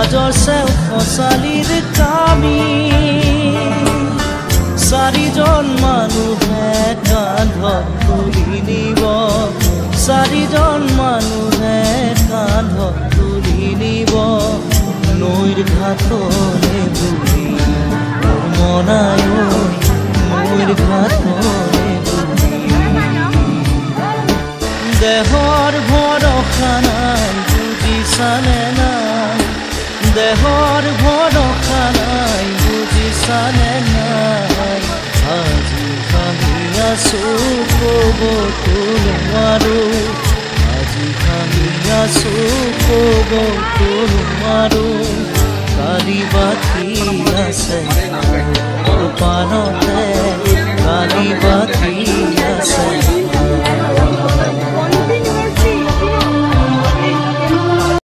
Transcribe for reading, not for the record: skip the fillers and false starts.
মাজৰ চেও খচালিৰ কামি চাৰিজন মানুহে কান্ধত তুলি নিব চাৰিজন মানুহে কান্ধত তুলি নিব নৈৰ ঘাটলে বুলি মনায় নৈৰ ঘাটলে বুলি দেহৰ ভৰসা নাই বুজিছানে নাই দেহৰ ভৰসা নাই বুজিছানে নাই আজি ভাবি আছো ক'বতো নোৱাৰো আজি ভাবি আছো ক'বতো নোৱাৰো কালি বাকী আছে